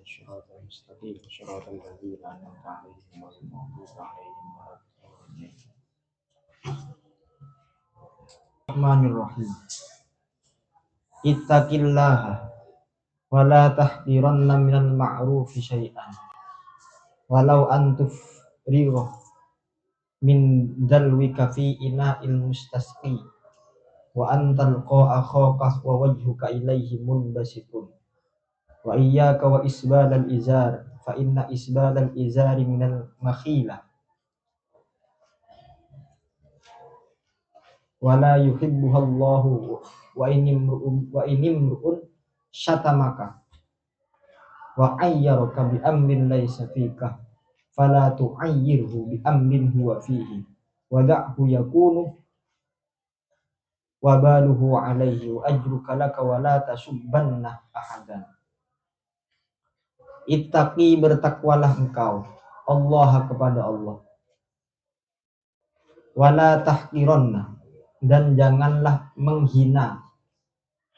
الصراط المستقيم صراط الذين أنعمت عليهم غير المغضوب عليهم ولا الضالين. Bismillahirrahmanirrahim. Ittaqillaha wa la tahqiranna minal ma'rufi syai'an walau antufrigha min dalwika fi ina'il mustasqi wa antal akhaka wa wajhuka ilaihi munbasitun wa iyyaka wa isbalal izar fa inna isbalal izari minal makhila wa la yuhibbuhallahu wa inimru'un syatamaka wa ayyaraka bi amrin laysa fika fala tu'ayyirhu bi amrin huwa fihi wa da'hu yakunu wa baluhu alaihi wa ajruka laka wa la tasubbanna ahadan. Ittaqi, bertakwalah engkau Allah, kepada Allah, wala tahqironna, dan janganlah menghina,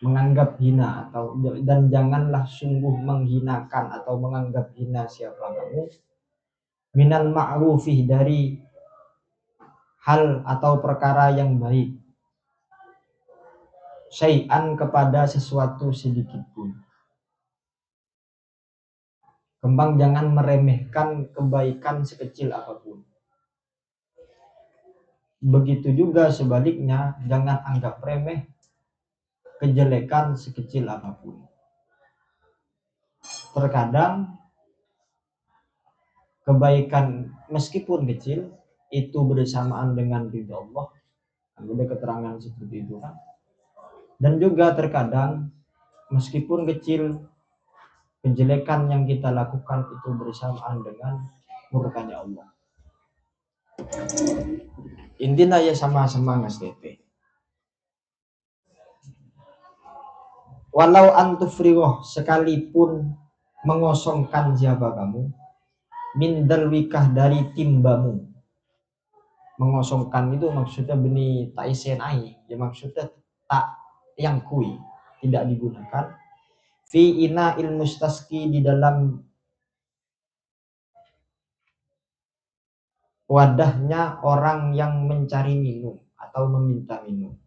menganggap hina, atau dan janganlah sungguh menghinakan atau menganggap hina siapa kamu, minal ma'rufi, dari hal atau perkara yang baik, syai'an, kepada sesuatu sedikit pun. Kembang, jangan meremehkan kebaikan sekecil apapun. Begitu juga sebaliknya, jangan anggap remeh kejelekan sekecil apapun. Terkadang kebaikan meskipun kecil itu bersamaan dengan ridha Allah. Ada keterangan seperti itu kan. Dan juga terkadang meskipun kecil, kejelekan yang kita lakukan itu bersamaan dengan murkanya Allah. Intinya ya sama-sama ngasih. Walau antufriwah, sekalipun mengosongkan siapa kamu, min dalwikah, dari timbamu. Mengosongkan itu maksudnya benih taisen ai, ya maksudnya tak yang kui, tidak digunakan. Fi ina'il mustasqi, di dalam wadahnya orang yang mencari minum atau meminta minum.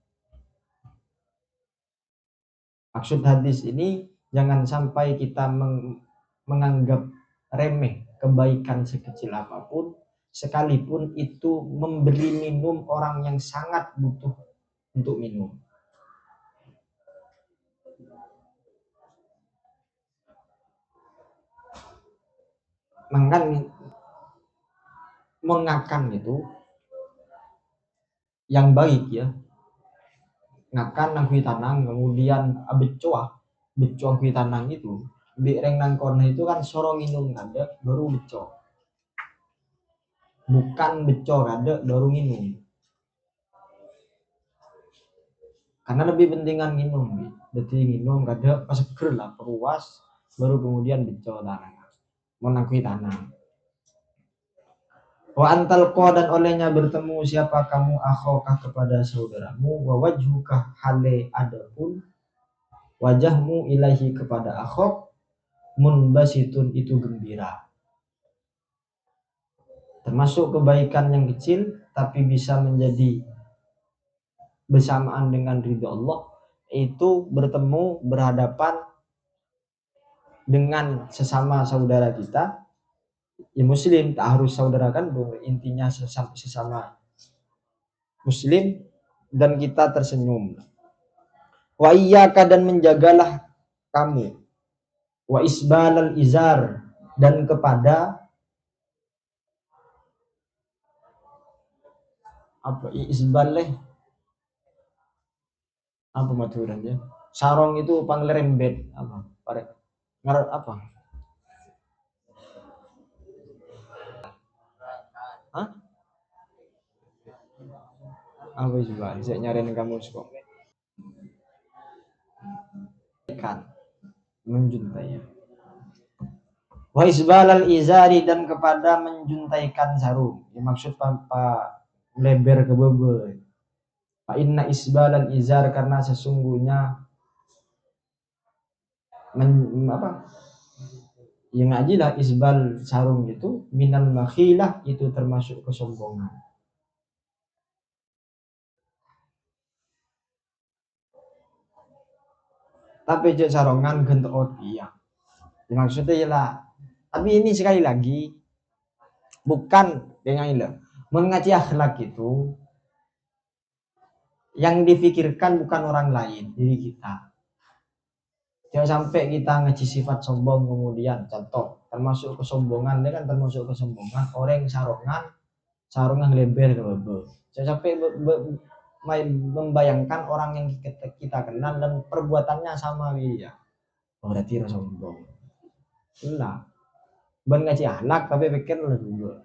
Maksud hadis ini, jangan sampai kita menganggap remeh kebaikan sekecil apapun, sekalipun itu memberi minum orang yang sangat butuh untuk minum. Mengakan itu yang baik ya, ngakan nang kui tanang, kemudian beco kui tanang itu bireng nang kona itu kan sorong minum kada baru beco, bukan beco kada baru minum, karena lebih pentingan minum. Jadi minum kada pas seger lah peruas baru kemudian beco tanang mau nang kui tanang. Wa antal dan olehnya bertemu siapa kamu, akhokah, kepada saudaramu, wa wajhuka, hale adapun wajahmu, ilahi, kepada akhok, munbasitun, itu gembira. Termasuk kebaikan yang kecil tapi bisa menjadi bersamaan dengan ridha Allah, itu bertemu, berhadapan dengan sesama saudara kita. Ya muslim, tak harus saudara kandung, intinya sesama muslim, dan kita tersenyum. Wa iyyaka, dan menjagalah kamu, wa isbalal izar, dan kepada apa isbaleh apa maturannya, sarong itu panglerembet apa pare ngarat apa. Hah? Apa juga? Saya nyariin kamu kok. Kan menjuntai. Wa isbalal izari, dan kepada menjuntaikan sarung. Ya, maksud apa lebar ke bebe. Fa inna isbalal izar, karena sesungguhnya Yang ngajilah isbal sarung itu minal makhilah, itu termasuk kesombongan. Tapi cek sarongan gentok iya. Maksudnya ialah, tapi ini sekali lagi bukan dengan itu. Mengaji akhlak itu yang difikirkan bukan orang lain, diri kita. Jangan sampai kita ngaji sifat sombong kemudian contoh termasuk kesombongan, dia kan termasuk kesombongan orang sarungan lebar ke bawah. Jangan sampai membayangkan orang yang kita kenal dan perbuatannya sama dia. Oh, berarti sombong. Nah, ben ngaji anak tapi pikir lebih.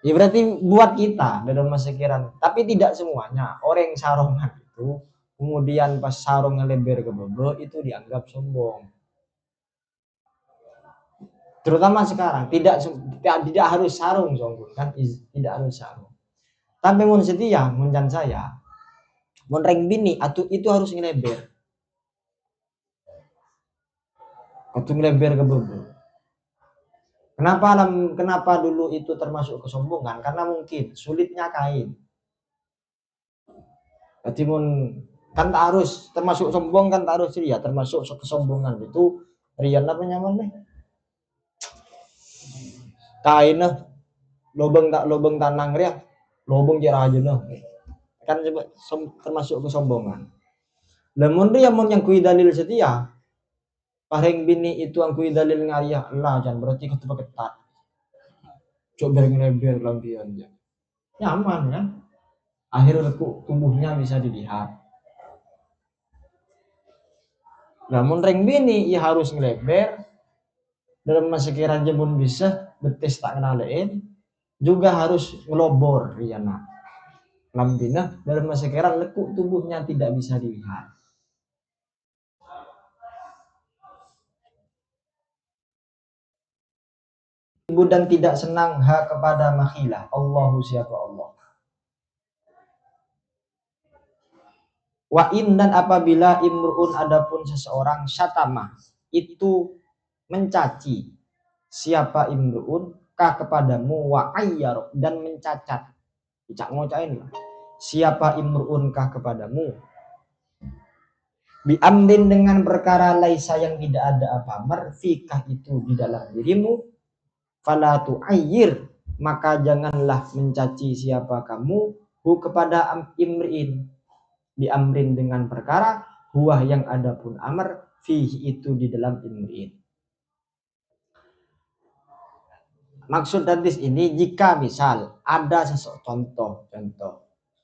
Ya berarti buat kita dalam sekiranya, tapi tidak semuanya orang sarungan itu kemudian pas sarungnya lebar ke bawah itu dianggap sombong. Terutama sekarang tidak harus sarung sombong kan, tidak harus sarung. Tapi mun setia munjan saya, mun reng bini atau itu harus ngeleber. Atau ngeleber ke bawah. Kenapa dulu itu termasuk kesombongan? Karena mungkin sulitnya kain. Jadi mun kan tak harus termasuk sombong, kan tak harus ria, termasuk kesombongan itu rian apa nyaman. Kain lobeng tanang ria, lobeng kira aja noh. Kan termasuk kesombongan. Lamun dia yang kui dalil setia, paling bini itu ang kui dalil ngariah lah, jangan berarti ketat. Coba ngeber lampion aja. Nyaman kan? Akhirnya tubuhnya bisa dilihat. Namun reng bini ya harus ngeleber dalam sekiranya pun bisa betis tak kenalain juga harus ngelobor ya nak lambina dalam sekiranya lekuk tubuhnya tidak bisa dilihat. Dan tidak senang kepada makhilah. Allahu siapa Allah. Wa in, dan apabila imruun adapun seseorang syatama itu mencaci siapa imruun ka kepadamu wa ayyar dan mencacat. Cak ngocain lah. Siapa imruun ka kepadamu bi amrin dengan perkara laisa yang tidak ada apa marfikah itu di dalam dirimu, fala tu'ayyir maka janganlah mencaci siapa kamu hu kepada imriin bi amrin dengan perkara huwa yang ada pun amr fihi itu di dalam imriin. Maksud hadis ini jika misal ada contoh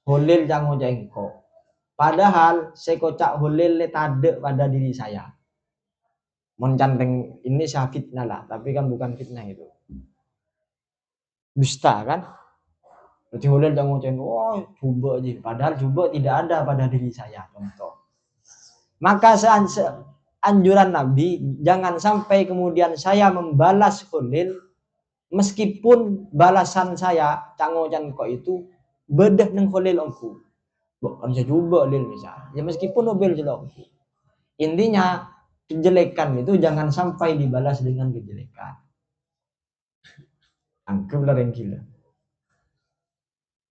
hulil jangan jengko, padahal sekocak hulil tade pada diri saya. Mencanteng ini saya fitnah lah, tapi kan bukan fitnah itu. Dusta kan? Berarti hulil jangan jengko, oh coba aja, padahal coba tidak ada pada diri saya contoh. Maka anjuran Nabi jangan sampai kemudian saya membalas hulil meskipun balasan saya cangocan kok itu bedah neng hulil aku. Bukan saya coba lil misal. Ya meskipun mobil jelek. Intinya kejelekan itu jangan sampai dibalas dengan kejelekan. Anggaplah yang gila.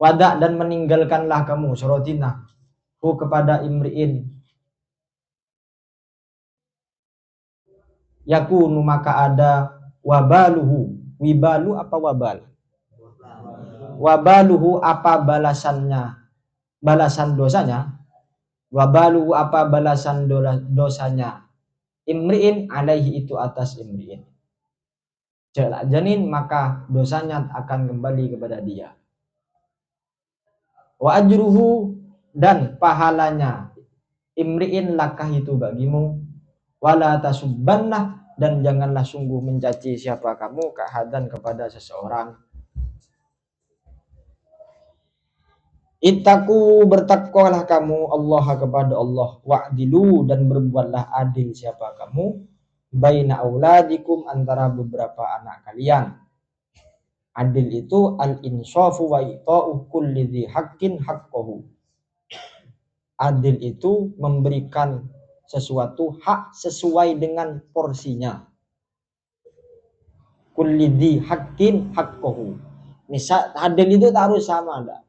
Wadak dan meninggalkanlah kamu sorotina hu kepada imriin yakunu maka ada wabaluhu. Wibalu apa wabal? Wabaluhu apa balasannya? Balasan dosanya. Wabaluhu apa balasan dosanya? Imriin alaihi itu atas imriin. Jelak janin maka dosanya akan kembali kepada dia. Wa ajruhu dan pahalanya imriin lakah itu bagimu. Wala tasubbanna dan janganlah sungguh mencaci siapa kamu kahadan kepada seseorang. Ittaku bertakwalah kamu Allah kepada Allah, wa'dilu dan berbuatlah adil siapa kamu baina auladikum antara beberapa anak kalian. Adil itu al-insafu wa ita'u kulli dzi haqqin haqqahu. Adil itu memberikan sesuatu hak sesuai dengan porsinya. kulli dzi haqqin haqqahu. Misal adil itu tak harus sama ada.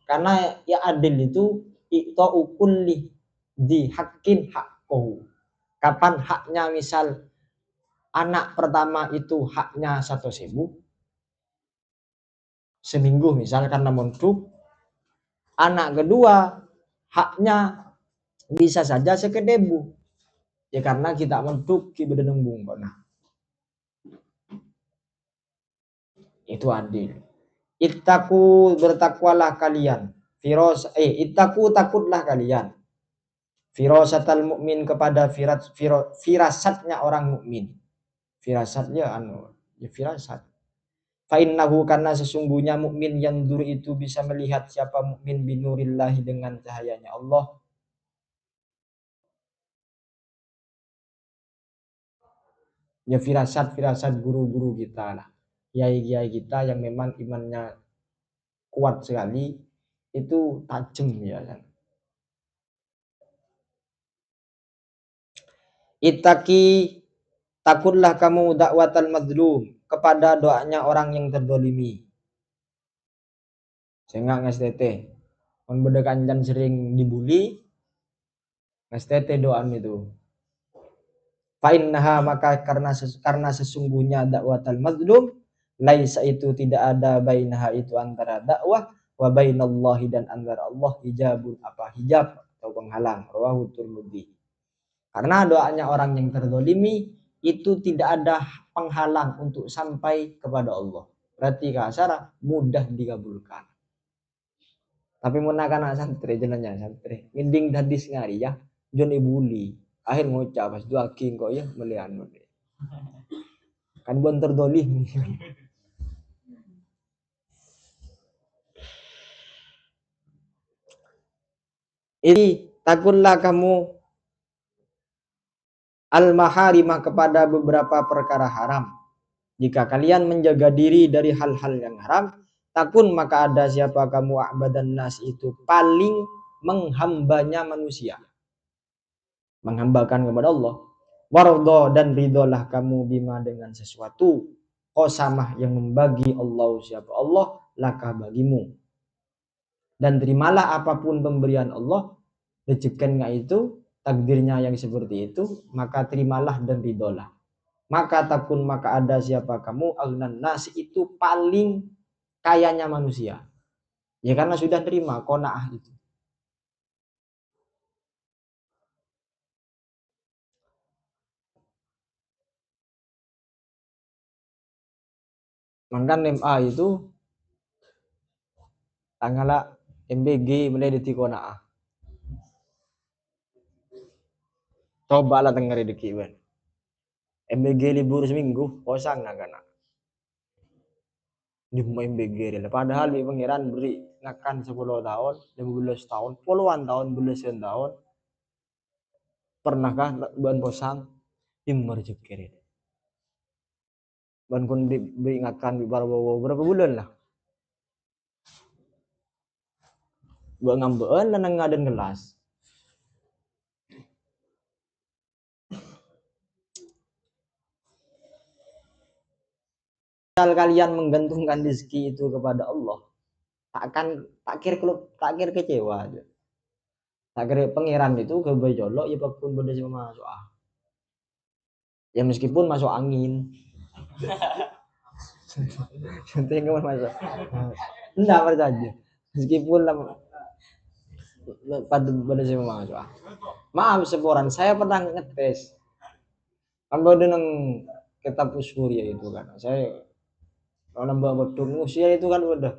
Karena ya adil itu i'ta'u kulli dzi haqqin haqqahu. Kapan haknya, misal anak pertama itu haknya 1.000 seminggu misal karena mondok, anak kedua haknya bisa saja 1.000 ya karena kita mondok kita nembung. Nah itu adil. Ittaku, bertakwalah kalian, ittaku, takutlah kalian, firasatal mukmin, kepada firasatnya orang mukmin. Firasatnya ya firasat. Fa innahu, karena sesungguhnya mukmin yang dur itu bisa melihat siapa mukmin binurillahi, dengan cahayanya Allah. Ya firasat guru-guru kita lah, kiai-kiai kita yang memang imannya kuat sekali, itu tajam ya kan. Ittaqi, takutlah kamu dakwatal mazlum, kepada doanya orang yang terdolimi. Saya ngas tete, on beda kanjan sering dibully, ngas tete doan itu. Fa innaha, maka karena sesungguhnya dakwatal mazlum, laisa itu tidak ada bainaha itu antara dakwah wa bainallahi, dan antara Allah hijabun, hijab atau penghalang. Rawahu Tirmidzi. Karena doanya orang yang terdolimi itu tidak ada penghalang untuk sampai kepada Allah. Berarti kasar mudah dikabulkan. Tapi menakan anak santri jenanya santri. Mending hadis ngari ya. Jon ibuli. Akhir ngucap pas dua king kok ya melihat. Kan bon terdolimi. Ini takutlah kamu al-maharimah, kepada beberapa perkara haram. Jika kalian menjaga diri dari hal-hal yang haram, takun, maka ada siapa kamu abadan nas, itu paling menghambanya manusia, menghambakan kepada Allah. Waradha, dan ridholah kamu bima, dengan sesuatu, qasamah, yang membagi Allah siapa Allah laka, bagimu. Dan terimalah apapun pemberian Allah, rezekinya itu takdirnya yang seperti itu, maka terimalah dan ridholah. Maka takun, maka ada siapa kamu agnan nas, itu paling kayanya manusia. Ya karena sudah terima qanaah itu. Maka MA itu tanggal MBG mulai di qanaah. Coba lah tengah rezeki ben. MBG libur seminggu, kosong nak kana. Di MBG dia. Padahal di pangeran beri ngakan 10 tahun, 15 tahun, puluhan tahun, belasan tahun. Pernahkah ban posang? Timur rezeki dia. Ban kun beri ngakan berapa bulan lah. Buat ngambean dan ngaden gelas. Kalian menggantungkan rezeki itu kepada Allah, tak kira kecewa aja. Tak kira pangeran itu kebejolok ya pun benda sama masuk ya meskipun masuk angin. Tengok masuk. Enggak percaya. Meskipun pada benda sama masuk. Maaf seporan, saya pernah ngetes. Kan dengan kitab Uskuria itu kan. Saya kalau nambah bedung usia itu kan udah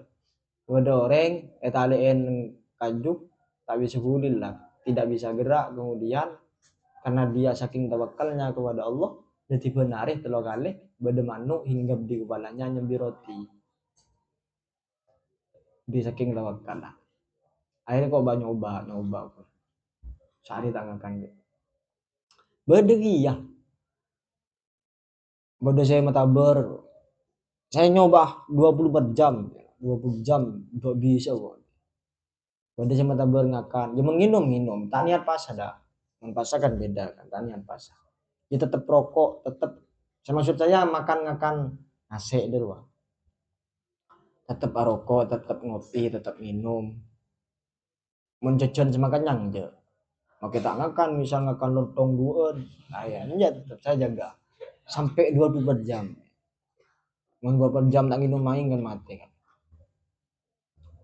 orang etalein kajuk tak bisa gulil lah, tidak bisa gerak, kemudian karena dia saking tawakalnya kepada Allah dia tiba narik telur kali beda manuk hingga di kepalanya nyambi roti, di saking tawakal lah. Akhirnya kok banyak nyoba cari tangan gitu beda beda saya mataber, saya nyoba 24 jam 20 jam gak bisa kok. Beda saya mataber ngakan ya minum tak niat pas ada pas kan beda kan tak niat pas dia tetap rokok, tetap Maksud saya makan nasi di luar. Tetap rokok, tetap ngopi, tetap minum. Mun jajan cuma kenyang aja. Mau kita makan, misal makan lontong duun, ayahnya tetap saya jaga sampai 24 jam. Mun 24 jam tak minum main kan mati kan.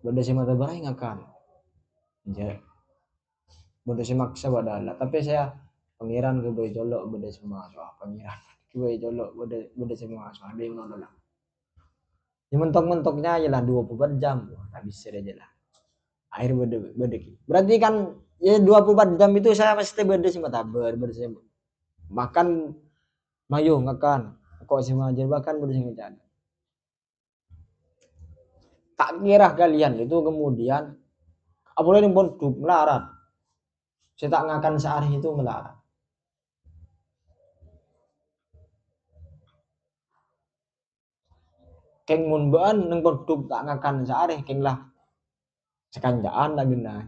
Benda si mata berai ngakan. Ya. Benda si maksa badala. Tapi saya pangeran ke boy colok benda semua pangeran. Ke boy colok benda semua ada yang nolak. Ya mentok-mentoknya aja lah 24 jam. Habis aja lah. Air beda. Berarti kan ya 24 jam itu saya mesti beda sih mata beda sih. Makan mayo ngakan. Kok sih aja bahkan beda sih ngakan. Tak kira kalian itu kemudian apalagi yang pondok melarat. Saya tak ngakan sehari itu melarat. Keng mun bean nang pondok tak ngakan sehari keng lah sekanjaan lah genah.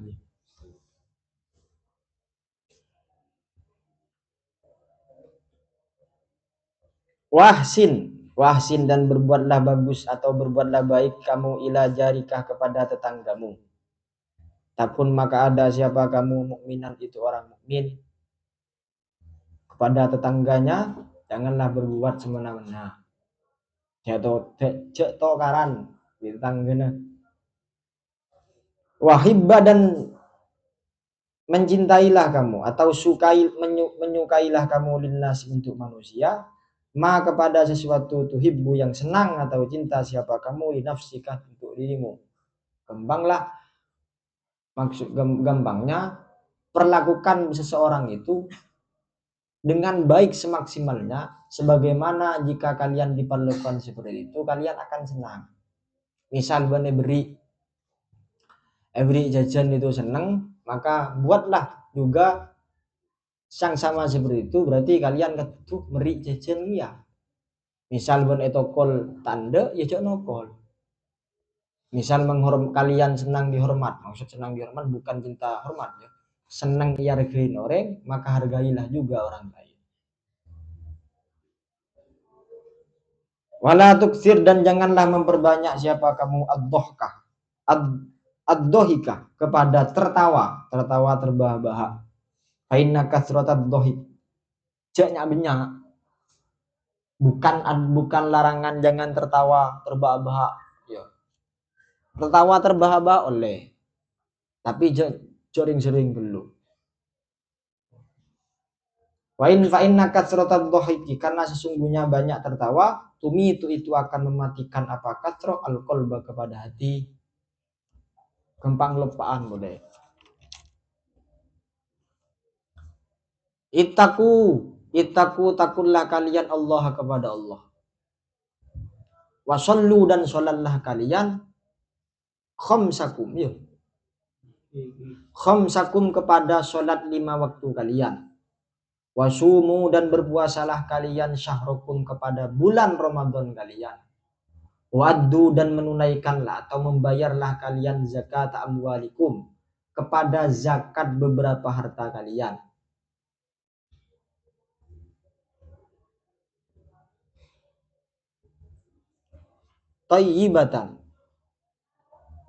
Wahsin dan berbuatlah bagus atau berbuatlah baik kamu ila jarikah kepada tetanggamu. Takun maka ada siapa kamu mukminan itu orang mukmin kepada tetangganya janganlah berbuat semena-mena. Cek tokaran di tetangganya. Wahibba dan mencintailah kamu atau menyukailah kamu linnas untuk manusia ma kepada sesuatu tuhibbu yang senang atau cinta siapa kamu linafsika untuk dirimu. Gampanglah maksud gampangnya perlakukan seseorang itu dengan baik semaksimalnya sebagaimana jika kalian diperlakukan seperti itu kalian akan senang. Misal beri jajan itu senang, maka buatlah juga sang sama seperti itu berarti kalian ketuk meri jajan ya. Misal etokol tanda ya cok nokol. Misal kalian senang dihormat, maksud senang dihormat bukan cinta hormat ya. Senang dihargain orang, maka hargailah juga orang lain. Wala tuksir dan janganlah memperbanyak siapa kamu ad-dohkah. Ad-dohika kepada tertawa terbahak-bahak. Fainna kasratad dohik. Ceknya benyak. Bukan larangan jangan tertawa terbahak-bahak. Ya. Tertawa terbahak-bahak oleh. Tapi sering-sering belum. Wa inna kasratad dohiki karena sesungguhnya banyak tertawa, tumi itu akan mematikan apa kasroh al-qalba kepada hati. Gampang lupaan boleh. Takullah kalian Allah kepada Allah. Wasallu dan sholatlah kalian khamsakum ya. Khamsakum kepada sholat 5 waktu kalian. Wasumu dan berpuasalah kalian syahrukum kepada bulan Ramadan kalian. Waddu dan menunaikanlah atau membayarlah kalian zakat amwalikum kepada zakat beberapa harta kalian. Tayyibatan.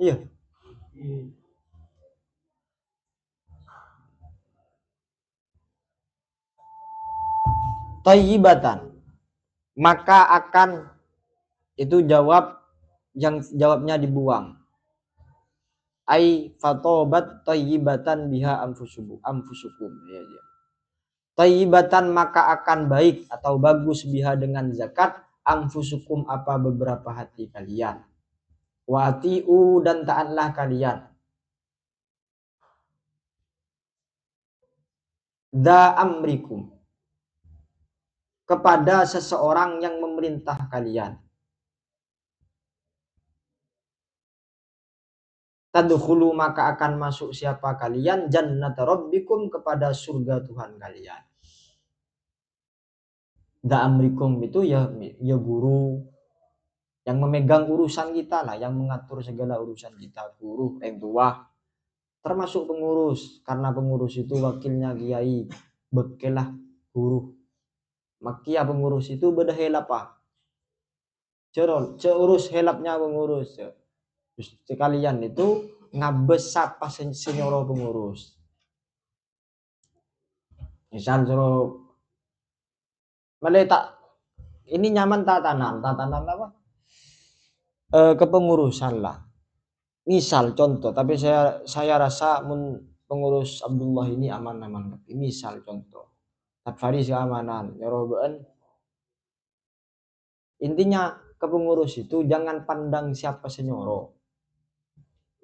Iya. Tayyibatan. Maka akan itu jawabnya dibuang. Ai fatobat tayyibatan biha anfusukum. Ya. Tayyibatan maka akan baik atau bagus biha dengan zakat anfusukum apa beberapa hati kalian. Wati'u dan taatlah kalian. Da amrikum kepada seseorang yang memerintah kalian. Tadkhulu maka akan masuk siapa kalian jannata rabbikum kepada surga Tuhan kalian. Da amrikum itu ya guru yang memegang urusan kita lah, yang mengatur segala urusan kita, guru, orang tua, termasuk pengurus, karena pengurus itu wakilnya kiai, bekelah guru. Makia pengurus itu beda helap ah. Urus helapnya pengurus. Terus sekalian itu ngabes apa senyoro pengurus. Misal suruh meletak ini nyaman tatanan apa? Kepengurusan lah. Misal contoh, tapi saya rasa pengurus Abdullah ini aman-aman. Misal contoh, Takfari keamanan, nyoroben. Intinya kepengurus itu jangan pandang siapa senyoro.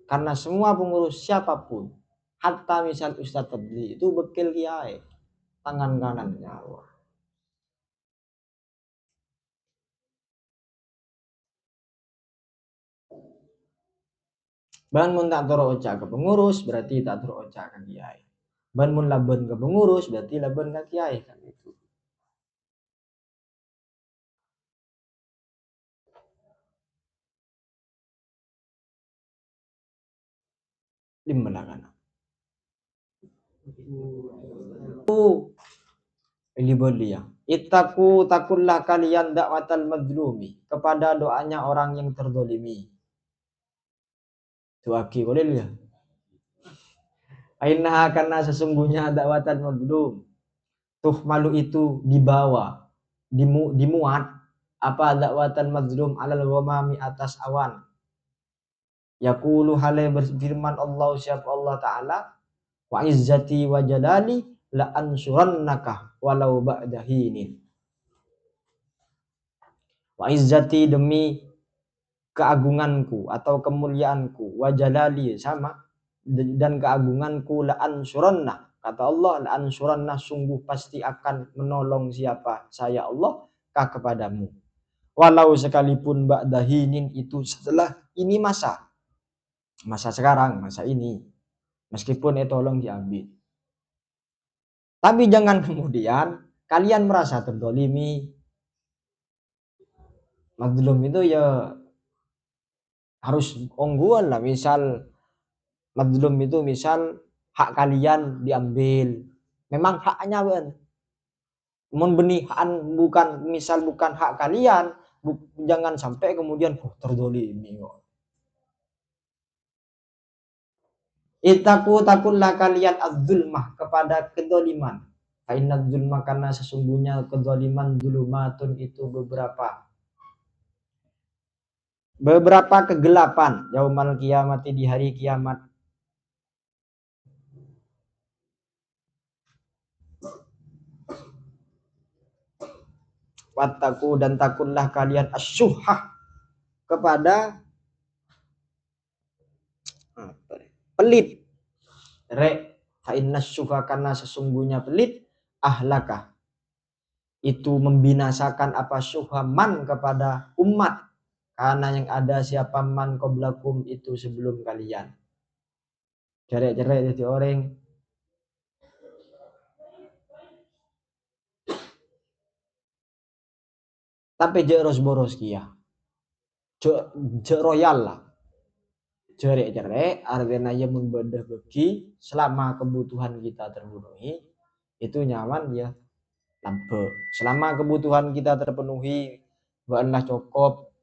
Karena semua pengurus siapapun, hatta misal Ustadz Tabli itu bekil kiai, tangan kanannya. Ban mun tak toro oca ke pengurus berarti tak toro oca ke kiai. Ban mun laben ke pengurus berarti laben ke kiai kan itu. Dimana ini belia. Ittaku takullah kalian dakwatal madlumi, kepada doanya orang yang terdolimi. Tuaki boleh ya. Aina karena sesungguhnya dakwatan madlum. Tuh malu itu dibawa, dimuat apa dakwatan madlum alal ghamami atas awan. Yaqulu halai berfirman Allah siapa Allah Ta'ala, wa izzati wa jalali la ansurannaka walau ba'da hinin. Wa izzati demi keagunganku atau kemuliaanku, wa jalali sama, dan keagunganku la ansuranna, kata Allah la ansuranna, sungguh pasti akan menolong siapa saya Allah kah kepadamu, walau sekalipun ba'da hinin, itu setelah ini masa sekarang, masa ini, meskipun itu tolong diambil. Tapi jangan kemudian kalian merasa terdolimi. Madlum itu ya harus ongguan lah. Misal madlum itu misal hak kalian diambil, memang haknya kan. Mun benihan bukan, misal bukan hak kalian, jangan sampai kemudian terdolimi kok. Takullah kalian az-zulmah, kepada kedoliman. Fa'inna zulma, karena sesungguhnya kedoliman, zulumatun itu beberapa kegelapan, yaumal kiamati, di hari kiamat. Wattaku, dan takullah kalian asyuhah, kepada pelit. Fa inna syuha, karena sesungguhnya pelit, ahlakah, itu membinasakan apa syuha man, kepada umat, karena yang ada siapa man qablakum, itu sebelum kalian. Cerek-cerek jadi orang. Tapi jeros boros kia. Royal lah. Cerek-cerek artinya ya membedah bagi selama kebutuhan kita terpenuhi, itu nyaman ya lampe. Selama kebutuhan kita terpenuhi, bahanlah cukup,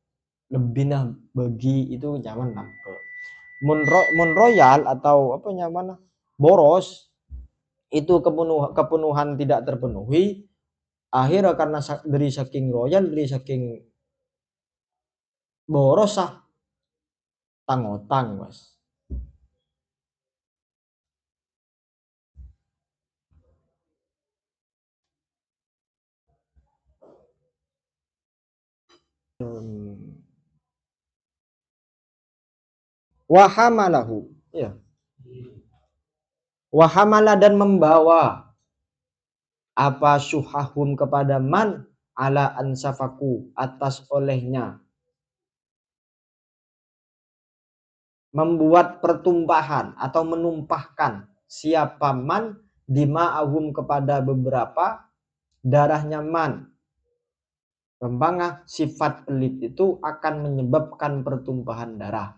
lebih nah bagi, itu nyaman lampe. Mun royal atau apa nyaman boros, itu kepenuhan tidak terpenuhi, akhirnya karena dari saking royal, dari saking boros tangotang mas. Wahamalahu, ya. Wahamala, dan membawa apa syuhahum, kepada man ala ansafaku, atas olehnya membuat pertumpahan atau menumpahkan siapa man dima'ahum, kepada beberapa darahnya man. Rempangah sifat pelit itu akan menyebabkan pertumpahan darah.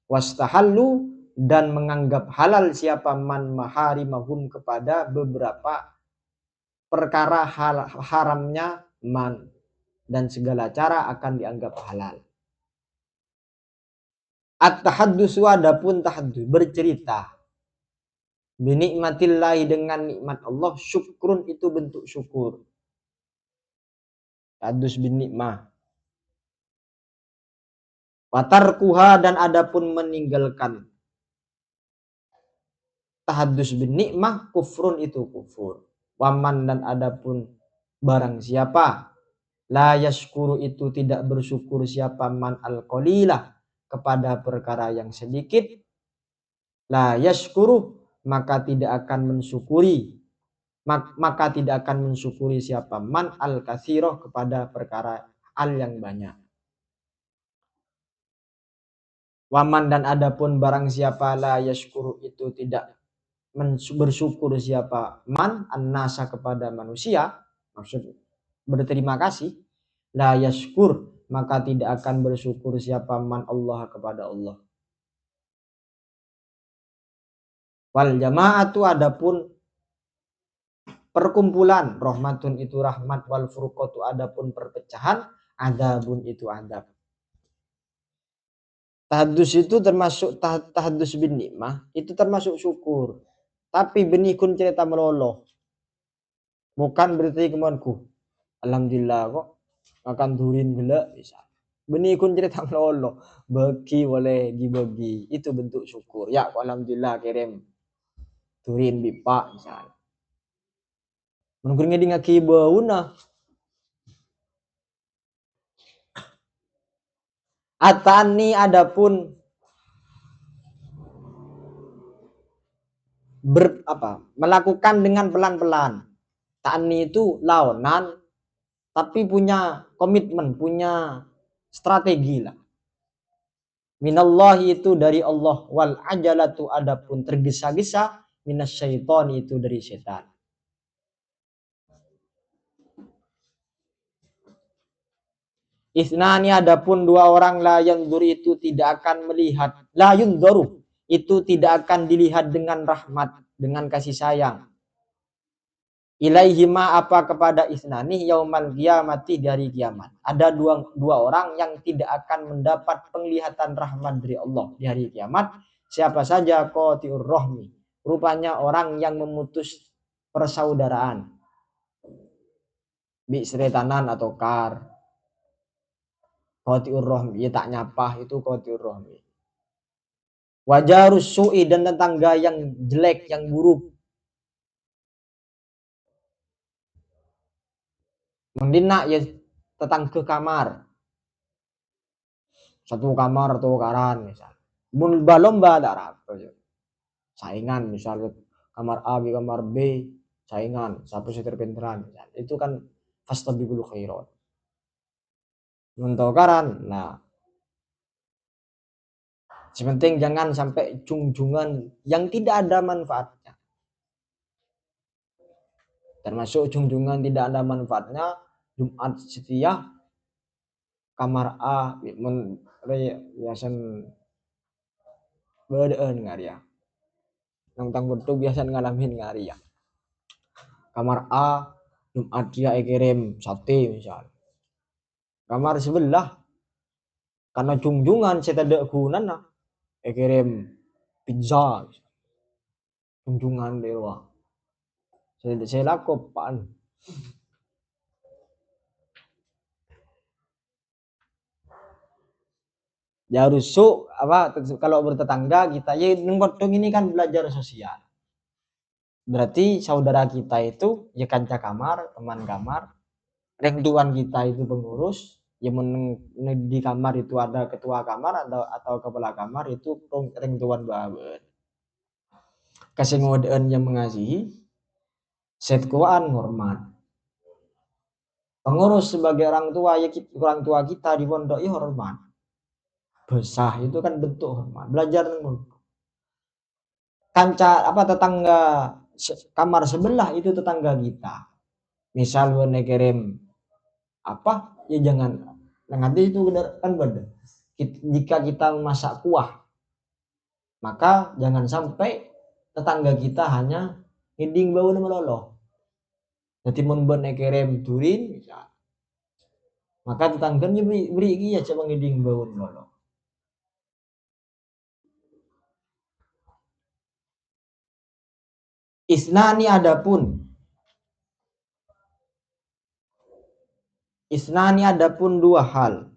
Wastahallu, dan menganggap halal siapa man maharimahum, kepada beberapa perkara haramnya man, dan segala cara akan dianggap halal. At-tahaddusu adapun tahaddus bercerita, binikmatillahi dengan nikmat Allah, syukrun itu bentuk syukur. Tahaddus bin nikmah. Watarkuha dan adapun meninggalkan tahaddus bin nikmah, kufrun itu kufur. Waman dan adapun barang siapa la yashkuru itu tidak bersyukur siapa man al-qalilah kepada perkara yang sedikit, la yashkuru maka tidak akan mensyukuri, maka tidak akan mensyukuri siapa man al-katsiroh kepada perkara al yang banyak. Waman dan adapun barang siapa la yashkuru itu tidak bersyukur siapa man an-nasa kepada manusia, maksud berterima kasih, la yashkur maka tidak akan bersyukur siapa man Allah kepada Allah. Wal jama'atu adapun perkumpulan, rahmatun itu rahmat, wal furqatu adapun perpecahan, adabun itu adab. Tahaddus itu termasuk tahaddus bin nikmah, itu termasuk syukur. Tapi benikun cerita meloloh. Bukan berarti kemonku. Alhamdulillah kok akan turin gila bisa. Benikun cerita meloloh. Bagi boleh dibagi. Itu bentuk syukur. Ya alhamdulillah kirim turin bipa misalnya. Menunggu ngedi ngaki bauna. Atani adapun melakukan dengan pelan-pelan. Ta'ani itu lawanan tapi punya komitmen, punya strategi lah. Minallahi itu dari Allah, wal ajalatu adapun tergesa-gesa, minasyaiton itu dari setan. Isnani adapun dua orang la yanzur itu tidak akan melihat, la yunzaru itu tidak akan dilihat dengan rahmat, dengan kasih sayang. Ilaihima apa kepada isnani yaumal qiyamati dari kiamat. Ada dua orang yang tidak akan mendapat penglihatan rahmat dari Allah di hari kiamat. Siapa saja? Qati'ur rahmi. Rupanya orang yang memutus persaudaraan. Bisretanan atau kar. Qati'ur rahmi, ya tak nyapah itu qati'ur rahmi. Wajarus su'i dan tetangga yang jelek, yang buruk. Mendina ya tetangga kamar. Satu kamar atau karan misal. Mun balomba darah. Saingan misalnya kamar A di kamar B, saingan, siapa sih terpinteran misal. Itu kan fastabiqul khairat. Untuk karan, nah sepenting jangan sampai junjungan yang tidak ada manfaatnya. Termasuk junjungan tidak ada manfaatnya, Jumat setia kamar A biasan bedeun ngaria. Nang betul biasa ngalamin ngaria. Kamar A Jumat dia kirim sate misal. Kamar sebelah karena junjungan saya tidak gunana kirim pizza junjungan dewa saya lakukan ya rusuk apa kalau bertetangga kita ya nembotong ini kan belajar sosial, berarti saudara kita itu ya kanca kamar, teman kamar, rentuan kita itu pengurus. Yang di kamar itu ada ketua kamar atau kepala kamar itu rentuan babet. Kasih ngodean yang mengasihi, setkuan hormat. Pengurus sebagai orang tua ya orang tua kita di pondok ya hormat. Besah itu kan bentuk hormat. Belajar kanca apa tetangga kamar sebelah itu tetangga kita. Misal gue kirim apa ya jangan nanti itu kan beda. Jika kita memasak kuah, maka jangan sampai tetangga kita hanya ngiding bau meloloh. Dadi mun ben kerem turin misal. Maka tetangganya beri iki ya coba ngiding bawon lolo. Isnani adapun dua hal.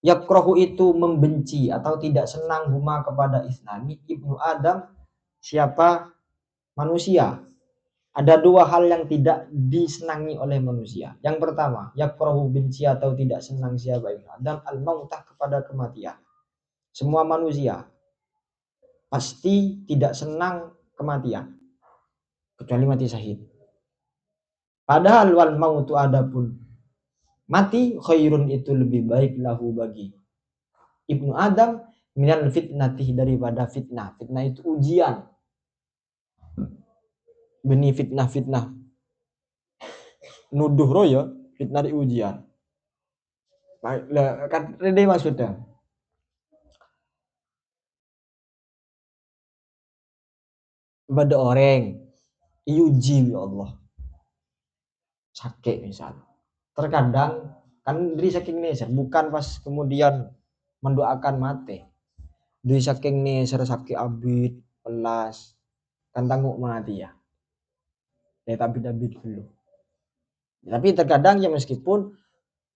Yakrohu itu membenci atau tidak senang huma kepada isnani ibnu Adam siapa manusia. Ada dua hal yang tidak disenangi oleh manusia. Yang pertama, yakrohu benci atau tidak senang siapa ibnu Adam al-mautah kepada kematian. Semua manusia pasti tidak senang kematian kecuali mati syahid. Padahal wal mautu adapun mati khairun itu lebih baik lahu bagi ibnu Adam minal fitnati daripada fitnah. Fitnah itu ujian. Benih fitnah nuduh royo fitnah di ujian. Kan ini maksudnya. Pada orang iuji ya Allah sakit misal. Terkadang kan dari saking neser bukan pas kemudian mendoakan mati. Dari saking neser sakit abid pelas kan tangguh mati ya. Ya tapi dulu. Tapi terkadang ya meskipun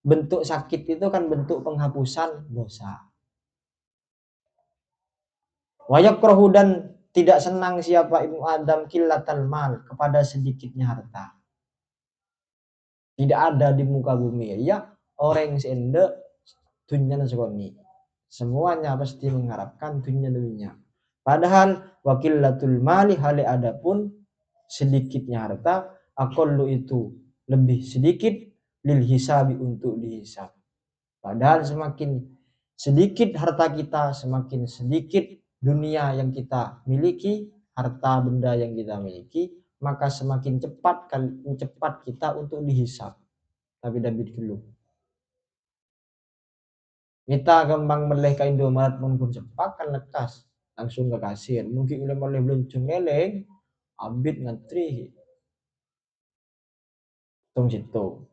bentuk sakit itu kan bentuk penghapusan dosa. Wayakrahu dan tidak senang siapa ibnu Adam killatal mal kepada sedikitnya harta. Tidak ada di muka bumi ya orang sende dunia nasrani. Semuanya pasti mengharapkan dunia. Padahal wakilatul mali hale adapun sedikitnya harta aqallu itu lebih sedikit lil hisabi untuk dihisab. Padahal semakin sedikit harta kita, semakin sedikit dunia yang kita miliki, harta benda yang kita miliki, maka semakin cepat kita untuk dihisab. Tapi David dulu. Kita gampang meleh ka Indomaret pun cepat kan lekas langsung ke kasir. Mungkin mulai beluncung ngeleng, abit ngantri. Tung situ.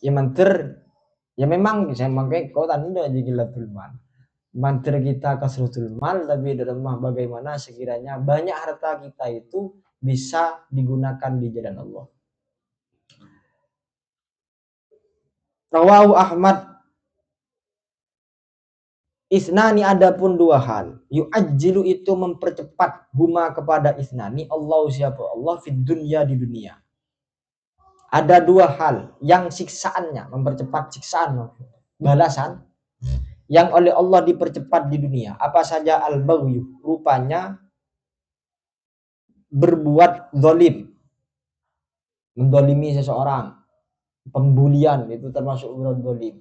Ya manter, ya memang saya pakai kau tanda aja gila mal. Manter kita kasrutul mal, tapi dalam bagaimana sekiranya banyak harta kita itu bisa digunakan di jalan Allah. Rawahu Ahmad. Isnani adapun dua hal. Yu'ajjilu itu mempercepat huma kepada isnani. Allah siapa Allah fid dunya di dunia. Ada dua hal yang siksaannya mempercepat siksaan balasan yang oleh Allah dipercepat di dunia. Apa saja al-baghyu rupanya berbuat zalim, mendolimi seseorang, pembulian itu termasuk berbuat zalim.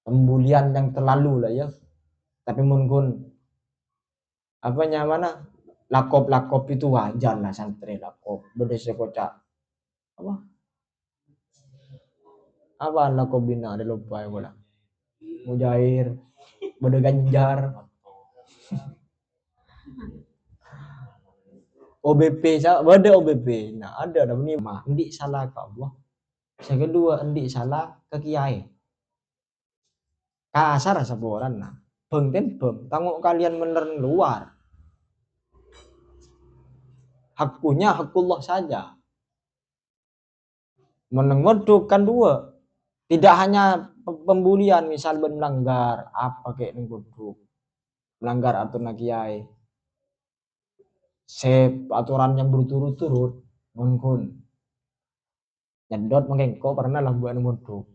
Pembulian yang terlalu lah ya. Tapi mungkin apanya mana lakop itu wajar lah santri lakop berdesa kocak apa lakop bina ada lupa ya bola mujair berde ganjar OBP berde OBP nah ada ini mah endi salah ke Allah yang kedua endi salah ke kiai kasar saboran nah beng tanggung kalian menern luar haknya hakullah saja menengok kan dua tidak hanya pembulian misal melanggar apa kayak nenggoduk melanggar aturan kiai aturan yang berturut-turut mungkin nyedot mengengko pernah lah buat nenggoduk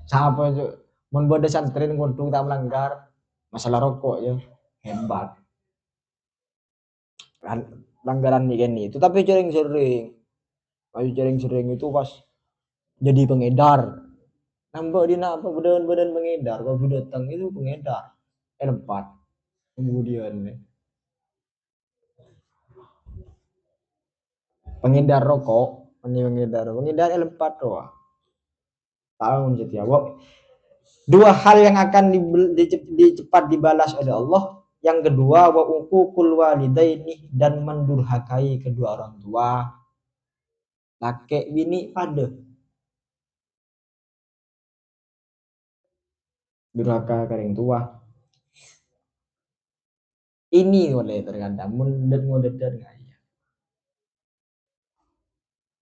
siapa itu membuat santri nenggoduk tak melanggar masalah rokok ya hebat pelanggaran ini itu tapi sering itu pas jadi pengedar nambah dia apa badan pengedar kalau datang itu pengedar L4 kemudian pengedar rokok pengedar L4 doang tahun setiap dua hal yang akan cepat dibalas oleh Allah Yang kedua, wa uququl walidaini, dan mendurhakai kedua orang tua. Laki bini pada durhaka kering tua. Ini oleh terkadang mundet dan ngaya.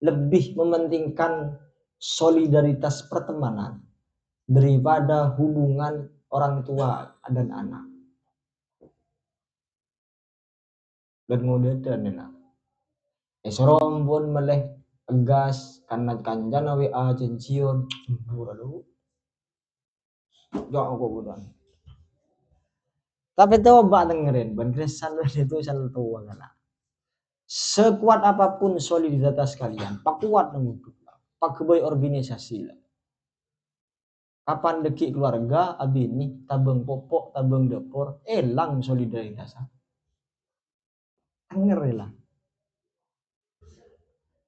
Lebih mementingkan solidaritas pertemanan daripada hubungan orang tua dan anak. Dan dan enak. Serom pun meleh tegas karena kanjana WA cencion. Lalu jangan kok budan. Tapi coba dengerin, beneran itu selalu tua kan. Sekuat apapun solidaritas kalian, pak kuat mengutuk, pak keboy organisasi lah. Kapan deki keluarga, abini, tabeng popok, tabeng dapur, elang solidaritas. Ngeri lah.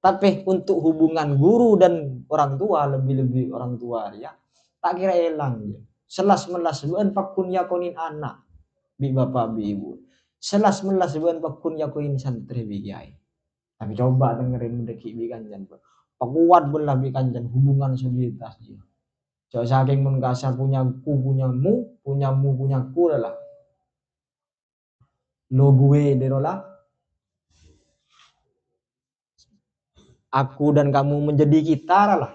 Tapi untuk hubungan guru dan orang tua, lebih-lebih orang tua ya, tak kira elang ya. Selas-melas bukan pakun yakonin anak, bi bapak bi ibu. Selas-melas bukan pakun yakonin santri bi kiai. Tapi coba dengerin mendeki bi kanjan. Pakuat belah bi kanjan hubungan solidaritas dia. Jauh saking mun kasar punyaku punyamu punyaku lah. Lo gue derola. Aku dan kamu menjadi kita lah.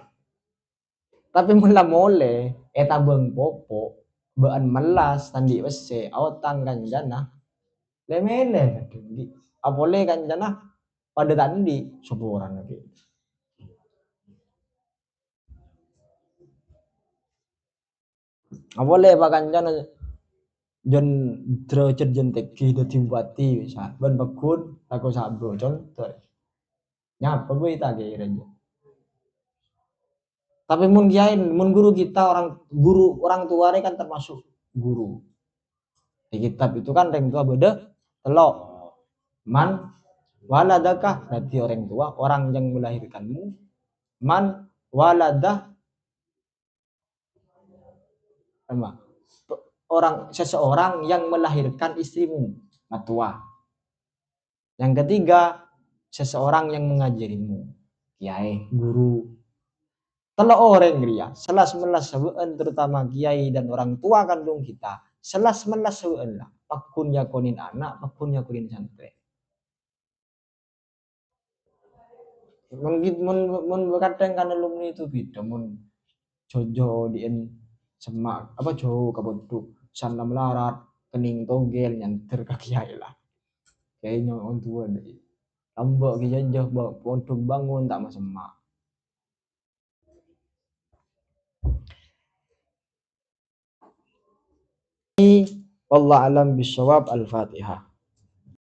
Tapi mula mole tabeng popo bean melas tandi wese awatang kanjana lemele di apole kanjana pada tandi soboran lagi. Apole pak kanjana jen derajat jen teki dadi bupati bisa ben bekun aku sabro contoh nyapa gue tak kira. Tapi mun kiai, mun guru kita orang tua ini kan termasuk guru. Di kitab itu kan orang tua beda telok. Man waladakah, berarti orang tua, orang yang melahirkanmu. Man waladah, seseorang yang melahirkan istrimu, matua. Yang ketiga, seseorang yang mengajarimu, kiai, guru. Telok orang dia, selas-melas sebuan terutama kiai dan orang tua kandung kita, selas-melas sebuan lah. Pakun yakonin anak, pakun yakonin santri. Mun kadang kan alumni itu beda, mun jojo dien semak apa jauh kaboduk sana melarat kening togel nyanter ke kiai lah. Kayaknya on tua deh. Tambah kijajah untuk bangun tak masemak. Allah alam bisawab al-Fatihah.